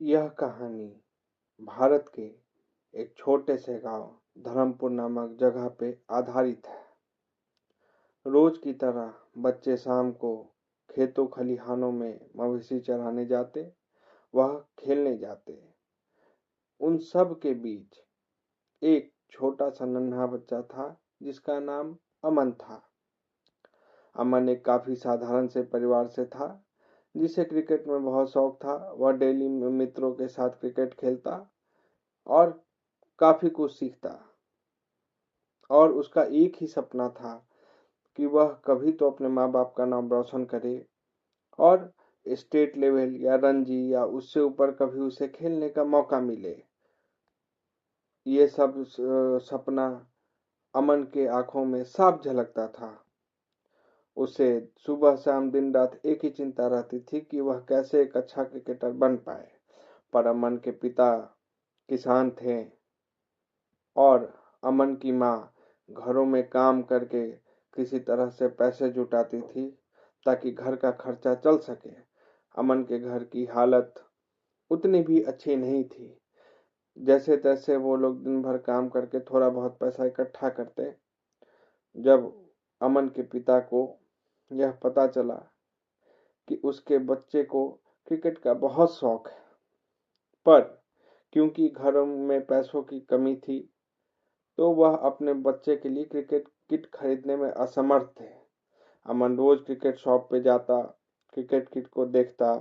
यह कहानी भारत के एक छोटे से गांव धर्मपुर नामक जगह पे आधारित है। रोज की तरह बच्चे शाम को खेतों खलिहानों में मवेशी चराने जाते, वह खेलने जाते। उन सब के बीच एक छोटा सा नन्हा बच्चा था जिसका नाम अमन था। अमन एक काफी साधारण से परिवार से था जिसे क्रिकेट में बहुत शौक था। वह डेली मित्रों के साथ क्रिकेट खेलता और काफी कुछ सीखता, और उसका एक ही सपना था कि वह कभी तो अपने माँ बाप का नाम रोशन करे और स्टेट लेवल या रणजी या उससे ऊपर कभी उसे खेलने का मौका मिले। ये सब सपना अमन के आंखों में साफ झलकता था। उसे सुबह शाम दिन रात एक ही चिंता रहती थी कि वह कैसे एक अच्छा क्रिकेटर बन पाए। पर अमन के पिता किसान थे और अमन की माँ घरों में काम करके किसी तरह से पैसे जुटाती थी ताकि घर का खर्चा चल सके। अमन के घर की हालत उतनी भी अच्छी नहीं थी। जैसे तैसे वो लोग दिन भर काम करके थोड़ा बहुत पैसा इकट्ठा करते। जब अमन के पिता को यह पता चला कि उसके बच्चे को क्रिकेट का बहुत शौक है, पर क्योंकि घरों में पैसों की कमी थी तो वह अपने बच्चे के लिए क्रिकेट किट खरीदने में असमर्थ थे। अमन रोज क्रिकेट शॉप पे जाता, क्रिकेट किट को देखता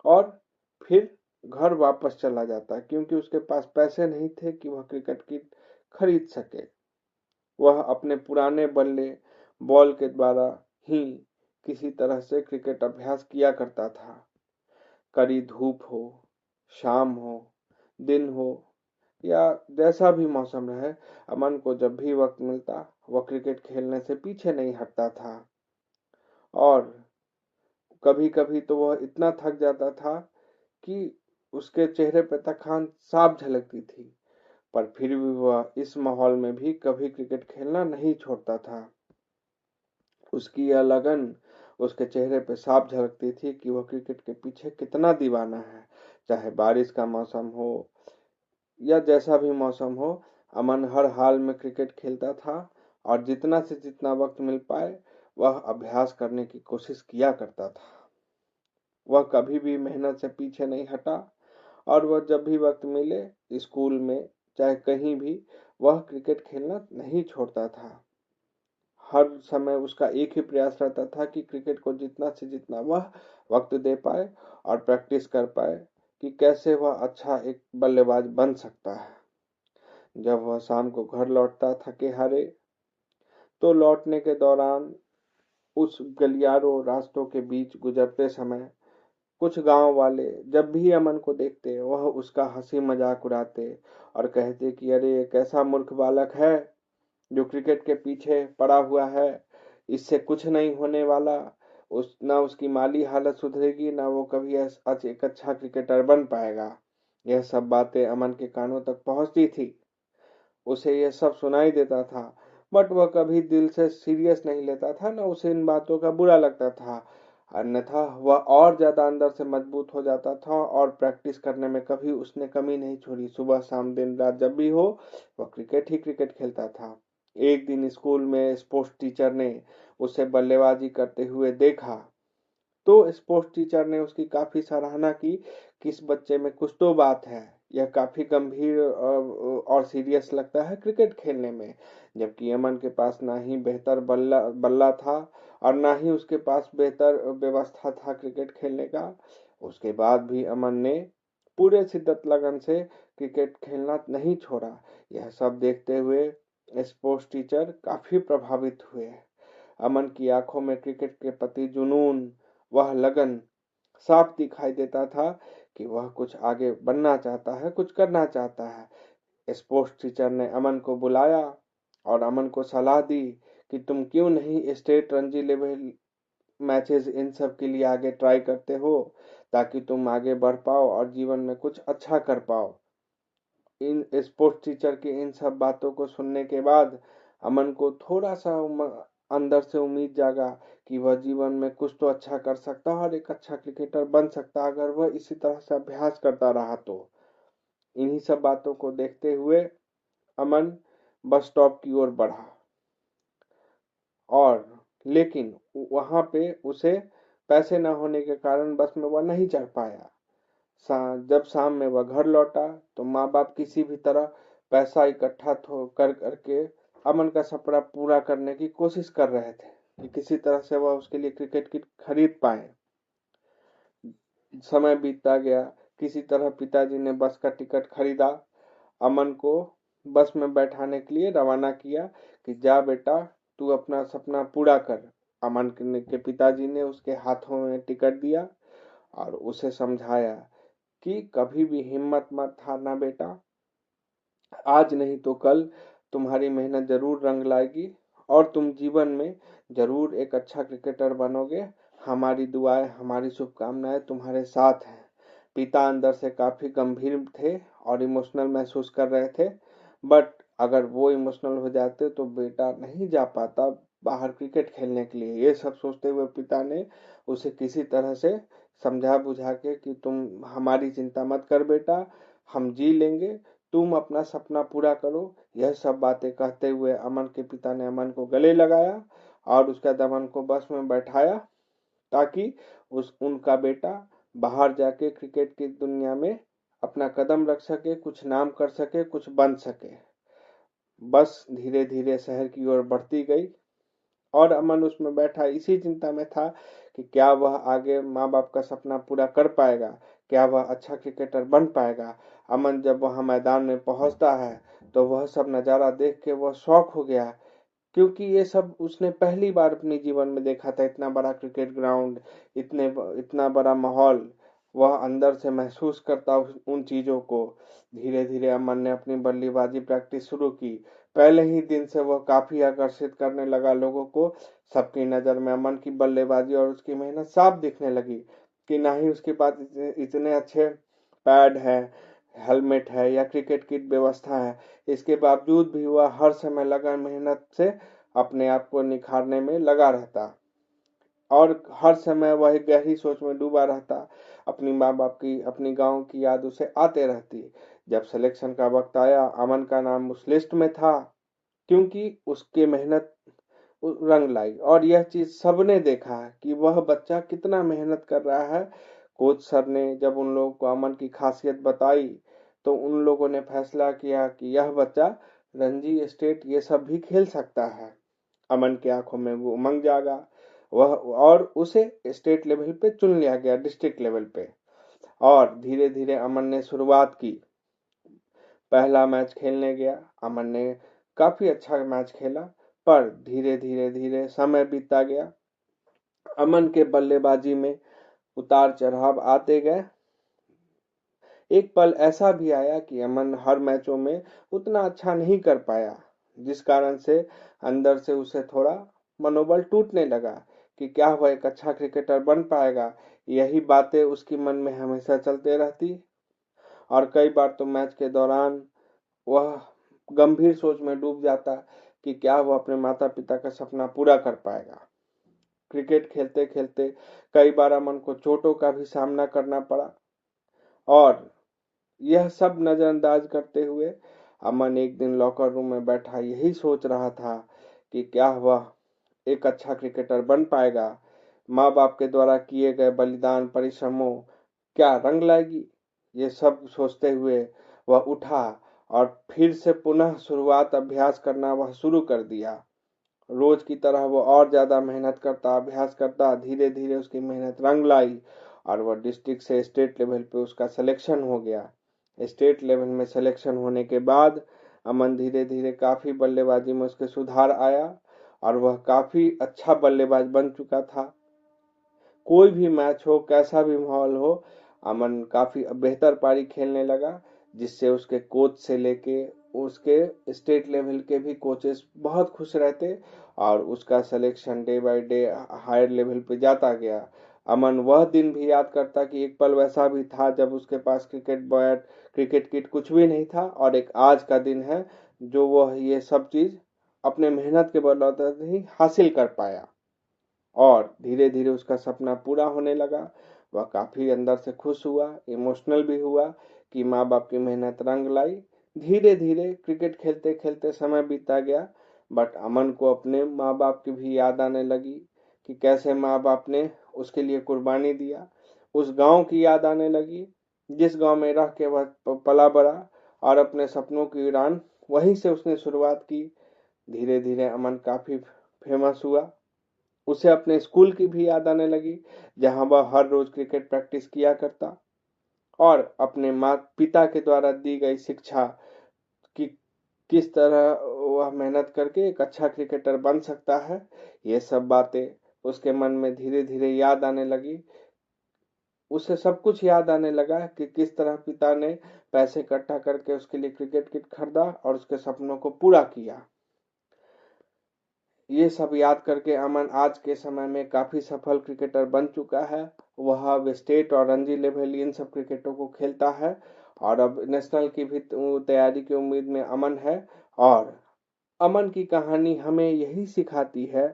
और फिर घर वापस चला जाता क्योंकि उसके पास पैसे नहीं थे कि वह क्रिकेट किट खरीद सके। वह अपने पुराने बल्ले बॉल के द्वारा ही किसी तरह से क्रिकेट अभ्यास किया करता था। कड़ी धूप हो, शाम हो, दिन हो या जैसा भी मौसम रहे, अमन को जब भी वक्त मिलता वह क्रिकेट खेलने से पीछे नहीं हटता था। और कभी कभी तो वह इतना थक जाता था कि उसके चेहरे पर थकान साफ झलकती थी, पर फिर भी वह इस माहौल में भी कभी क्रिकेट खेलना नहीं छोड़ता था। उसकी यह लगन उसके चेहरे पर साफ झलकती थी कि वह क्रिकेट के पीछे कितना दीवाना है। चाहे बारिश का मौसम हो या जैसा भी मौसम हो, अमन हर हाल में क्रिकेट खेलता था और जितना से जितना वक्त मिल पाए वह अभ्यास करने की कोशिश किया करता था। वह कभी भी मेहनत से पीछे नहीं हटा और वह जब भी वक्त मिले स्कूल में चाहे कहीं भी वह क्रिकेट खेलना नहीं छोड़ता था। हर समय उसका एक ही प्रयास रहता था कि क्रिकेट को जितना से जितना वह वक्त दे पाए और प्रैक्टिस कर पाए कि कैसे वह अच्छा एक बल्लेबाज बन सकता है। जब वह शाम को घर लौटता थके हारे तो लौटने के दौरान उस गलियारों रास्तों के बीच गुजरते समय कुछ गांव वाले जब भी अमन को देखते वह उसका हंसी मजाक उड़ाते और कहते कि अरे ये कैसा मूर्ख बालक है जो क्रिकेट के पीछे पड़ा हुआ है, इससे कुछ नहीं होने वाला। उस ना उसकी माली हालत सुधरेगी ना वो कभी एक अच्छा क्रिकेटर बन पाएगा। यह सब बातें अमन के कानों तक पहुंचती थी। उसे यह सब सुनाई देता था, बट वह कभी दिल से सीरियस नहीं लेता था, ना उसे इन बातों का बुरा लगता था। अन्यथा वह और ज्यादा अंदर से मजबूत हो जाता था और प्रैक्टिस करने में कभी उसने कमी नहीं छोड़ी। सुबह शाम दिन रात जब भी हो वह क्रिकेट ही क्रिकेट खेलता था। एक दिन स्कूल में स्पोर्ट्स टीचर ने उसे बल्लेबाजी करते हुए देखा तो स्पोर्ट्स टीचर ने उसकी काफी सराहना की कि इस बच्चे में कुछ तो बात है, यह काफी गंभीर और सीरियस लगता है क्रिकेट खेलने में। जबकि अमन के पास ना ही बेहतर बल्ला बल्ला था और ना ही उसके पास बेहतर व्यवस्था था क्रिकेट खेलने का। उसके बाद भी अमन ने पूरे शिद्दत लगन से क्रिकेट खेलना नहीं छोड़ा। यह सब देखते हुए स्पोर्ट्स टीचर काफी प्रभावित हुए। अमन की आंखों में क्रिकेट के प्रति जुनून, वह लगन साफ दिखाई देता था कि वह कुछ आगे बनना चाहता है, कुछ करना चाहता है। स्पोर्ट्स टीचर ने अमन को बुलाया और अमन को सलाह दी कि तुम क्यों नहीं state Ranji level matches in सब के लिए आगे ट्राई करते हो ताकि तुम आगे बढ़ पाओ और जीवन में कुछ अच्छा कर पाओ। इन स्पोर्ट्स टीचर की इन सब बातों को सुनने के बाद अमन को थोड़ा सा अंदर से उम्मीद जागा कि वह जीवन में कुछ तो अच्छा कर सकता और एक अच्छा क्रिकेटर बन सकता अगर वह इसी तरह से अभ्यास करता रहा तो। इन्हीं सब बातों को देखते हुए अमन बस स्टॉप की ओर बढ़ा, और लेकिन वहां पे उसे पैसे न होने के कारण बस में वह नहीं चढ़ पाया। जब शाम में वह घर लौटा तो माँ बाप किसी भी तरह पैसा इकट्ठा कर करके अमन का सपना पूरा करने की कोशिश कर रहे थे कि किसी तरह से वह उसके लिए क्रिकेट किट खरीद पाए। समय बीतता गया, किसी तरह पिताजी ने बस का टिकट खरीदा, अमन को बस में बैठाने के लिए रवाना किया कि जा बेटा, तू अपना सपना पूरा कर। अमन के पिताजी ने उसके हाथों में टिकट दिया और उसे समझाया कि कभी भी हिम्मत मत हारना बेटा, आज नहीं तो कल तुम्हारी मेहनत जरूर रंग लाएगी और तुम जीवन में जरूर एक अच्छा क्रिकेटर बनोगे। हमारी दुआएं, हमारी शुभकामनाएं तुम्हारे साथ हैं। पिता अंदर से काफी गंभीर थे और इमोशनल महसूस कर रहे थे, बट अगर वो इमोशनल हो जाते तो बेटा नहीं जा पाता बाहर क्रिकेट खेलने के लिए। ये सब सोचते हुए पिता ने उसे किसी तरह से समझा बुझा के कि तुम हमारी चिंता मत कर बेटा, हम जी लेंगे, तुम अपना सपना पूरा करो। यह सब बातें कहते हुए अमन के पिता ने अमन को गले लगाया और उसके बाद अमन को बस में बैठाया ताकि उनका बेटा बाहर जाके क्रिकेट की दुनिया में अपना कदम रख सके, कुछ नाम कर सके, कुछ बन सके। बस धीरे धीरे शहर की ओर बढ़ती गई और अमन उसमें बैठा इसी चिंता में था कि क्या वह आगे माँ बाप का सपना पूरा कर पाएगा, क्या वह अच्छा क्रिकेटर बन पाएगा। अमन जब वहां मैदान में पहुंचता है तो वह सब नजारा देख के वह शॉक हो गया, क्योंकि ये सब उसने पहली बार अपने जीवन में देखा था। इतना बड़ा क्रिकेट ग्राउंड, इतना बड़ा माहौल, वह अंदर से महसूस करता उन चीजों को। धीरे धीरे अमन ने अपनी बल्लेबाजी प्रैक्टिस शुरू की। पहले ही दिन से वह काफी आकर्षित करने लगा लोगों को। सबकी नजर में अमन की बल्लेबाजी और उसकी मेहनत साफ दिखने लगी कि ना ही उसके पास इतने अच्छे पैड है, हेलमेट है या क्रिकेट किट व्यवस्था है, इसके बावजूद भी वह हर समय लगन मेहनत से अपने आप को निखारने में लगा रहता और हर समय वह एक गहरी सोच में डूबा रहता। अपनी माँ बाप की, अपनी गांव की याद उसे आते रहती। जब सिलेक्शन का वक्त आया, अमन का नाम उस लिस्ट में था क्योंकि उसकी मेहनत रंग लाई और यह चीज सबने देखा है कि वह बच्चा कितना मेहनत कर रहा है। कोच सर ने जब उन लोगों को अमन की खासियत बताई तो उन लोगों ने फैसला किया कि यह बच्चा रणजी, स्टेट ये सब भी खेल सकता है। अमन की आंखों में वो उमंग जागा, वह और उसे स्टेट लेवल पे चुन लिया गया, डिस्ट्रिक्ट लेवल पे। और धीरे धीरे अमन ने शुरुआत की, पहला मैच खेलने गया। अमन ने काफी अच्छा मैच खेला, पर धीरे धीरे धीरे समय बीतता गया। अमन के बल्लेबाजी में उतार चढ़ाव आते गए। एक पल ऐसा भी आया कि अमन हर मैचों में उतना अच्छा नहीं कर पाया, जिस कारण से अंदर से उसे थोड़ा मनोबल टूटने लगा कि क्या वह एक अच्छा क्रिकेटर बन पाएगा। यही बातें उसकी मन में हमेशा चलते रहती और कई बार तो मैच के दौरान वह गंभीर सोच में डूब जाता कि क्या वह अपने माता पिता का सपना पूरा कर पाएगा। क्रिकेट खेलते खेलते कई बार अमन को चोटों का भी सामना करना पड़ा और यह सब नजरअंदाज करते हुए अमन एक दिन लॉकर रूम में बैठा यही सोच रहा था कि क्या वह एक अच्छा क्रिकेटर बन पाएगा। माँ बाप के द्वारा किए गए बलिदान, परिश्रमों क्या रंग लाएगी। ये सब सोचते हुए वह उठा और फिर से पुनः शुरुआत अभ्यास करना वह शुरू कर दिया। रोज की तरह वो और ज्यादा मेहनत करता, अभ्यास करता। धीरे धीरे उसकी मेहनत रंग लाई और वह डिस्ट्रिक्ट से स्टेट लेवल पे उसका सिलेक्शन हो गया। स्टेट लेवल में सिलेक्शन होने के बाद अमन धीरे धीरे काफी बल्लेबाजी में उसके सुधार आया और वह काफी अच्छा बल्लेबाज बन चुका था। कोई भी मैच हो, कैसा भी माहौल हो, अमन काफी बेहतर पारी खेलने लगा, जिससे उसके कोच से लेके उसके स्टेट लेवल के भी कोचेस बहुत खुश रहते और उसका selection day by day higher level पे जाता गया। अमन वह दिन भी याद करता कि एक पल वैसा भी था जब उसके पास क्रिकेट बैट, क्रिकेट किट कुछ भी नहीं था और एक आज का दिन है जो वह ये सब चीज अपने मेहनत के बदौलत ही हासिल कर पाया और धीरे धीरे उसका सपना पूरा होने लगा। वह काफी अंदर से खुश हुआ, इमोशनल भी हुआ कि माँ बाप की मेहनत रंग लाई। धीरे धीरे क्रिकेट खेलते खेलते समय बीता गया, बट अमन को अपने माँ बाप की भी याद आने लगी कि कैसे माँ बाप ने उसके लिए कुर्बानी दिया। उस गांव की याद आने लगी जिस गांव में रह के वह पला बड़ा और अपने सपनों की उड़ान वहीं से उसने शुरुआत की। धीरे धीरे अमन काफी फेमस हुआ। उसे अपने स्कूल की भी याद आने लगी जहां वह हर रोज क्रिकेट प्रैक्टिस किया करता और अपने माँ पिता के द्वारा दी गई शिक्षा कि किस तरह वह मेहनत करके एक अच्छा क्रिकेटर बन सकता है, ये सब बातें उसके मन में धीरे धीरे याद आने लगी। उसे सब कुछ याद आने लगा कि किस तरह पिता ने पैसे इकट्ठा करके उसके लिए क्रिकेट किट खरीदा और उसके सपनों को पूरा किया। ये सब याद करके अमन आज के समय में काफी सफल क्रिकेटर बन चुका है। वह स्टेट और रणजी लेवल इन सब क्रिकेटों को खेलता है और अब नेशनल की भी तैयारी की उम्मीद में अमन है। और अमन की कहानी हमें यही सिखाती है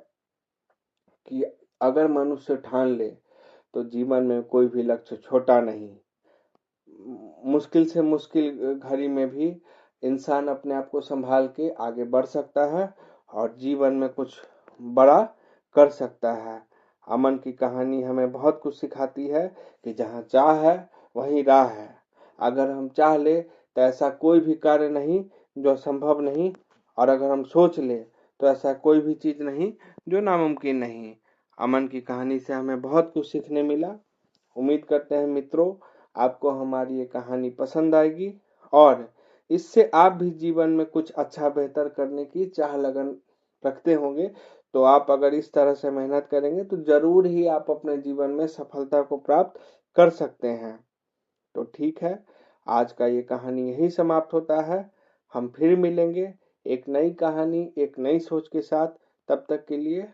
कि अगर मनुष्य ठान ले तो जीवन में कोई भी लक्ष्य छोटा नहीं। मुश्किल से मुश्किल घड़ी में भी इंसान अपने आप को संभाल के आगे बढ़ सकता है और जीवन में कुछ बड़ा कर सकता है। अमन की कहानी हमें बहुत कुछ सिखाती है कि जहाँ चाह है वहीं राह है। अगर हम चाह ले तो ऐसा कोई भी कार्य नहीं जो संभव नहीं, और अगर हम सोच ले तो ऐसा कोई भी चीज नहीं जो नामुमकिन नहीं। अमन की कहानी से हमें बहुत कुछ सीखने मिला। उम्मीद करते हैं मित्रों आपको हमारी ये कहानी पसंद आएगी और इससे आप भी जीवन में कुछ अच्छा बेहतर करने की चाह लगन रखते होंगे। तो आप अगर इस तरह से मेहनत करेंगे तो जरूर ही आप अपने जीवन में सफलता को प्राप्त कर सकते हैं। तो ठीक है, आज का ये कहानी यही समाप्त होता है। हम फिर मिलेंगे एक नई कहानी एक नई सोच के साथ। तब तक के लिए